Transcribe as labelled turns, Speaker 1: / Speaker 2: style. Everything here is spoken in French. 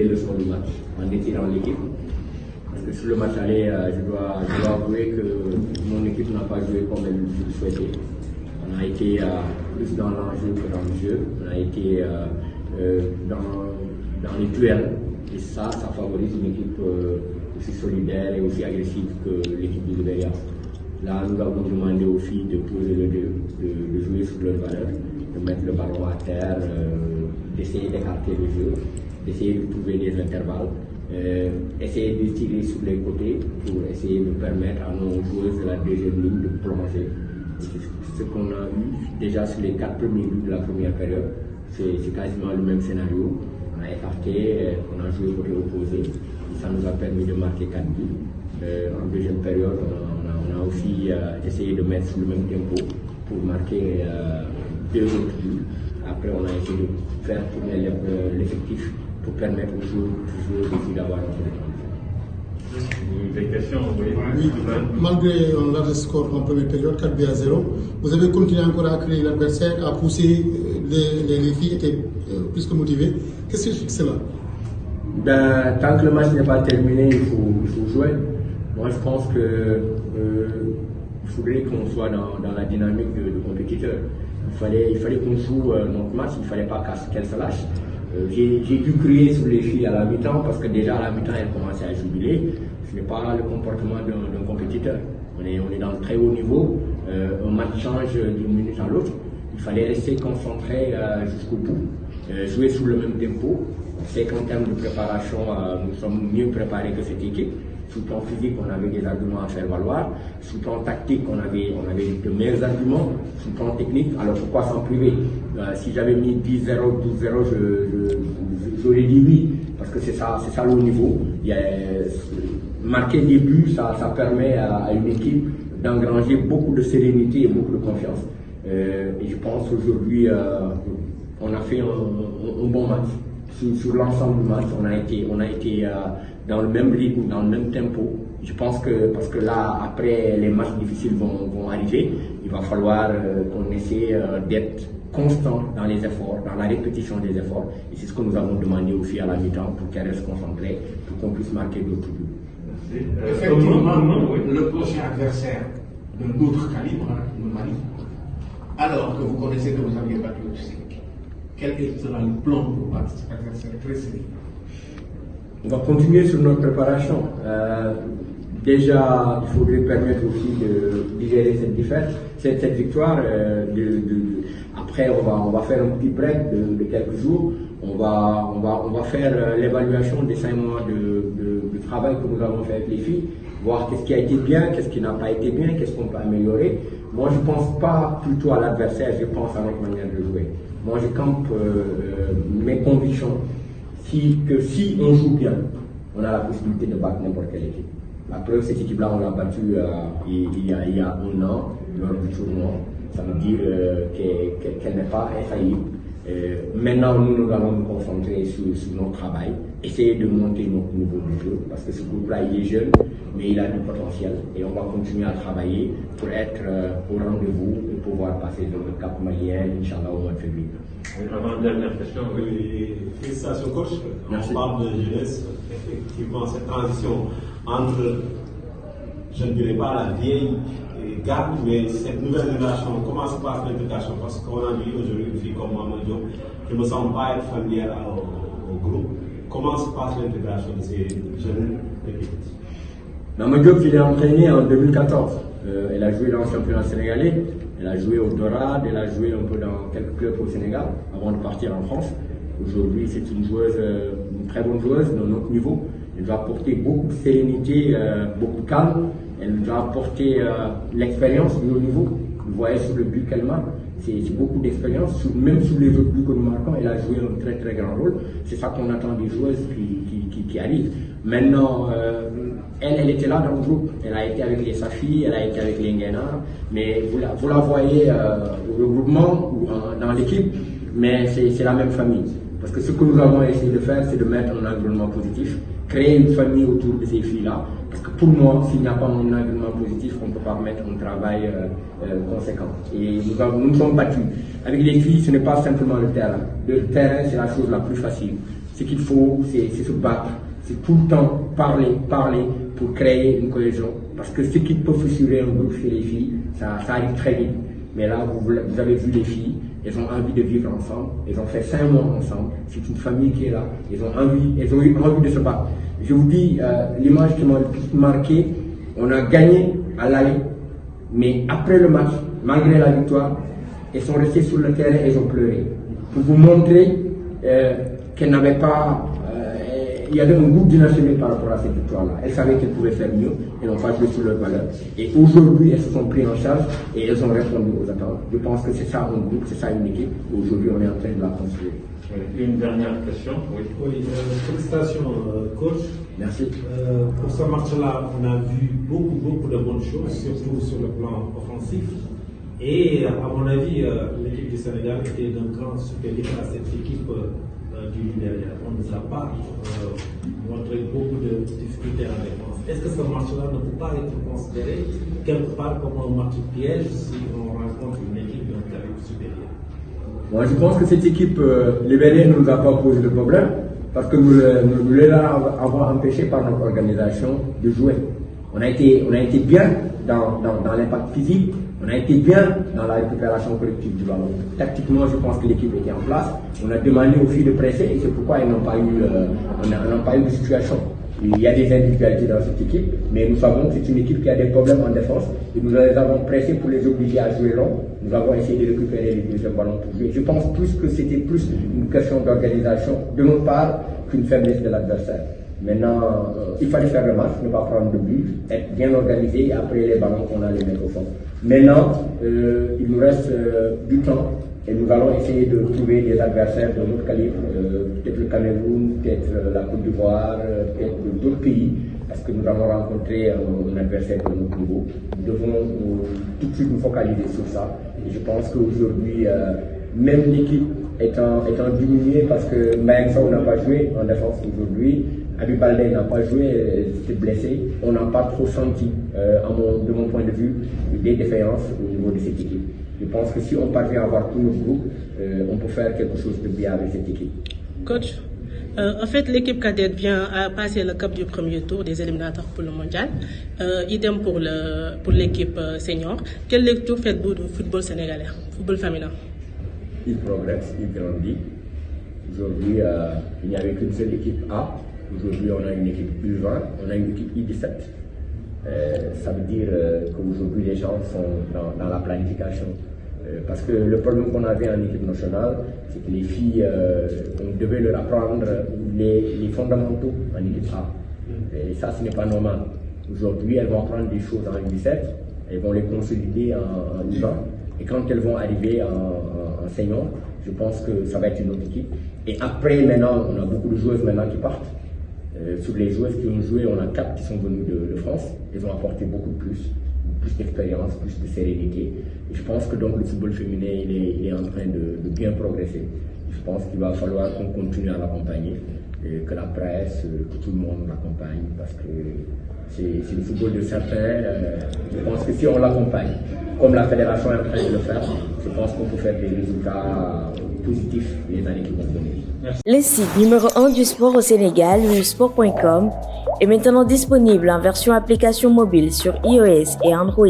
Speaker 1: les leçons du match en étirant l'équipe. Parce que sur le match aller, je dois avouer que mon équipe n'a pas joué comme elle le souhaitait. On a été plus dans l'enjeu que dans le jeu. On a été dans les duels. Et ça favorise une équipe aussi solidaire et aussi agressive que l'équipe du Libéria. Là, nous avons demandé aux filles de jouer sur leur valeur, de mettre le ballon à terre, d'essayer d'écarter le jeu, d'essayer de trouver des intervalles, essayer de tirer sur les côtés pour essayer de permettre à nos joueuses de la deuxième ligne de plonger. Ce qu'on a eu déjà sur les 4 premiers buts de la première période, c'est quasiment le même scénario. On a écarté, on a joué côté opposé, et ça nous a permis de marquer 4 buts. En deuxième période, on a aussi essayé de mettre sur le même tempo pour marquer 2 autres buts. Après, on a essayé de faire tourner l'effectif pour permettre aux joueurs aussi d'avoir un peu de temps.
Speaker 2: Des questions, oui.
Speaker 3: Malgré un large score en première période, 4-0, vous avez continué encore à créer l'adversaire, à pousser, les filles étaient plus que motivées. Qu'est-ce qui explique cela?
Speaker 1: Tant que le match n'est pas terminé, il faut jouer. Moi, je pense qu'il faudrait qu'on soit dans la dynamique de compétiteur. Il fallait qu'on joue notre match, il ne fallait pas qu'elle se lâche. J'ai dû crier sur les filles à la mi-temps parce que déjà à la mi-temps, elles commençaient à jubiler. Ce n'est pas le comportement d'un compétiteur. On est dans le très haut niveau. Un match change d'une minute à l'autre. Il fallait rester concentré jusqu'au bout, jouer sous le même tempo. On sait qu'en termes de préparation, nous sommes mieux préparés que cette équipe. Sur le plan physique, on avait des arguments à faire valoir. Sur le plan tactique, on avait de meilleurs arguments. Sur le plan technique, alors pourquoi s'en priver? Si j'avais mis 10-0, 12-0, j'aurais dit oui, parce que c'est ça le haut niveau. Marquer des buts, ça permet à une équipe d'engranger beaucoup de sérénité et beaucoup de confiance. Et je pense qu'aujourd'hui, on a fait un bon match. Sur l'ensemble du match, on a été dans le même rythme, dans le même tempo. Je pense que parce que là, après, les matchs difficiles vont arriver, il va falloir qu'on essaie d'être constant dans les efforts, dans la répétition des efforts. Et c'est ce que nous avons demandé aux filles à la mi-temps pour qu'elles restent concentrées, pour qu'on puisse marquer d'autres buts.
Speaker 4: Effectivement, le prochain adversaire d'un autre calibre, le Mali, alors que vous connaissez que vous aviez battu au Sénégal, quel sera le plan pour battre cet adversaire très sérieux?
Speaker 1: On va continuer sur notre préparation. Déjà, il faudrait permettre aussi de digérer cette défaite, cette victoire. Après, on va faire un petit break de quelques jours. On va faire l'évaluation des 5 mois de travail que nous avons fait avec les filles, voir qu'est-ce qui a été bien, qu'est-ce qui n'a pas été bien, qu'est-ce qu'on peut améliorer. Moi, je ne pense pas plutôt à l'adversaire, je pense à notre manière de jouer. Moi, je campe mes convictions que si on joue bien, on a la possibilité de battre n'importe quelle équipe. La preuve, cette équipe-là, on l'a battue il y a 1 an lors du tournoi. Ça veut dire qu'elle n'est pas infaillible. Maintenant, nous allons nous concentrer sur notre travail, essayer de monter notre niveau de jeu, parce que ce groupe-là, il est jeune, mais il a du potentiel. Et on va continuer à travailler pour être au rendez-vous et pouvoir passer dans le cap malien, Inch'Allah, au mois de février.
Speaker 2: Avant dernière question,
Speaker 5: félicitations coach.
Speaker 1: Merci.
Speaker 5: On parle de jeunesse, effectivement cette transition entre, je ne dirais pas la vieille garde, mais cette nouvelle génération, comment se passe l'intégration? Parce qu'on a vu aujourd'hui une fille comme Maman Diop, je ne me sens pas être familière au groupe. Comment se passe l'intégration de ces jeunes équipes?
Speaker 1: Maman Diop, je l'ai entraînée en 2014. Elle a joué dans le championnat sénégalais, elle a joué au Dorade, elle a joué un peu dans quelques clubs au Sénégal avant de partir en France. Aujourd'hui, c'est une joueuse, une très bonne joueuse de notre niveau. Elle doit apporter beaucoup de sérénité, beaucoup de calme. Elle doit apporter l'expérience du haut niveau. Vous voyez sur le but qu'elle marque, c'est beaucoup d'expérience. Même sur les autres buts que nous marquons, elle a joué un très très grand rôle. C'est ça qu'on attend des joueuses qui arrivent. Maintenant, elle était là dans le groupe. Elle a été avec les Safi, elle a été avec les Nguena. Mais vous la voyez au regroupement ou dans l'équipe, mais c'est la même famille. Parce que ce que nous avons essayé de faire, c'est de mettre un environnement positif, créer une famille autour de ces filles-là. Parce que pour moi, s'il n'y a pas un environnement positif, on ne peut pas mettre un travail conséquent. Et nous sommes battus. Avec les filles, ce n'est pas simplement le terrain. Le terrain, c'est la chose la plus facile. Ce qu'il faut, c'est se battre, c'est tout le temps parler pour créer une cohésion. Parce que ce qui peut fissurer un groupe chez les filles, ça arrive très vite. Mais là, vous avez vu les filles, elles ont envie de vivre ensemble, elles ont fait 5 mois ensemble, c'est une famille qui est là, elles ont eu envie de se battre. Je vous dis, l'image qui m'a le plus marqué, on a gagné à l'aller, mais après le match, malgré la victoire, elles sont restées sur le terrain et elles ont pleuré. Pour vous montrer qu'elles n'avaient pas... il y avait un goût d'inachevé par rapport à cette victoire-là. Elles savaient qu'elles pouvaient faire mieux, elles n'ont pas joué sur leur valeur. Et aujourd'hui, elles se sont prises en charge et elles ont répondu aux attentes. Je pense que c'est ça un groupe, c'est ça une équipe. Aujourd'hui, on est en train de la construire.
Speaker 2: Une dernière question, oui.
Speaker 5: Oui, félicitations, coach.
Speaker 1: Merci.
Speaker 5: Pour ce match-là, on a vu beaucoup de bonnes choses, surtout sur le plan offensif. Et à mon avis, l'équipe du Sénégal était d'un grand supérieur à cette équipe du Libéria. On ne nous a pas montré beaucoup de difficultés en défense. Est-ce que ce match-là ne peut pas être considéré quelque part comme un match piège si on rencontre une équipe d'un calibre supérieur?
Speaker 1: Moi, je pense que cette équipe libérienne ne nous a pas posé de problème parce que nous les avons empêchés par notre organisation de jouer. On a été bien dans l'impact physique, on a été bien dans la récupération collective du ballon. Tactiquement, je pense que l'équipe était en place. On a demandé aux filles de presser et c'est pourquoi elles n'ont pas eu de situation. Il y a des individualités dans cette équipe, mais nous savons que c'est une équipe qui a des problèmes en défense et nous les avons pressés pour les obliger à jouer long. Nous avons essayé de récupérer les ballons pour jouer. Je pense plus que c'était plus une question d'organisation de notre part qu'une faiblesse de l'adversaire. Maintenant, il fallait faire le match, ne pas prendre de but, être bien organisé et après les ballons qu'on a les mettre au fond. Maintenant, il nous reste du temps et nous allons essayer de trouver des adversaires de notre calibre, peut-être le Cameroun, peut-être la Côte d'Ivoire, peut-être d'autres pays, parce que nous allons rencontrer un adversaire de notre niveau. Nous devons tout de suite nous focaliser sur ça. Et je pense qu'aujourd'hui, même l'équipe étant diminuée parce que Mbaye Sow n'a pas joué en défense aujourd'hui, Habib Baldé n'a pas joué, s'était blessé. On n'a pas trop senti, de mon point de vue, des défaillances au niveau de cette équipe. Je pense que si on parvient à avoir tout notre groupe, on peut faire quelque chose de bien avec cette équipe.
Speaker 6: Coach, en fait, l'équipe cadette vient à passer le cap du premier tour des éliminatoires pour le mondial. Idem pour l'équipe senior. Quelle lecture faites-vous du football sénégalais, football féminin?
Speaker 1: Il progresse, il grandit. Aujourd'hui, il n'y avait qu'une seule équipe A. Aujourd'hui, on a une équipe U20, on a une équipe U17. Ça veut dire qu'aujourd'hui, les gens sont dans la planification. Parce que le problème qu'on avait en équipe nationale, c'est que les filles, on devait leur apprendre les fondamentaux en équipe A. Et ça, ce n'est pas normal. Aujourd'hui, elles vont apprendre des choses en U17, elles vont les consolider en U20. Et quand elles vont arriver en senior, je pense que ça va être une autre équipe. Et après, maintenant, on a beaucoup de joueuses maintenant qui partent. Sur les joueuses qui ont joué, on a 4 qui sont venues de France. Elles ont apporté beaucoup plus d'expérience, plus de sérénité. Et je pense que donc le football féminin, il est en train de bien progresser. Je pense qu'il va falloir qu'on continue à l'accompagner, que la presse, que tout le monde l'accompagne, parce que c'est le football de certains. Je pense que si on l'accompagne, comme la fédération est en train de le faire, je pense qu'on peut faire des résultats positifs les années qui vont venir.
Speaker 7: Le site numéro 1 du sport au Sénégal, sport.com, est maintenant disponible en version application mobile sur iOS et Android.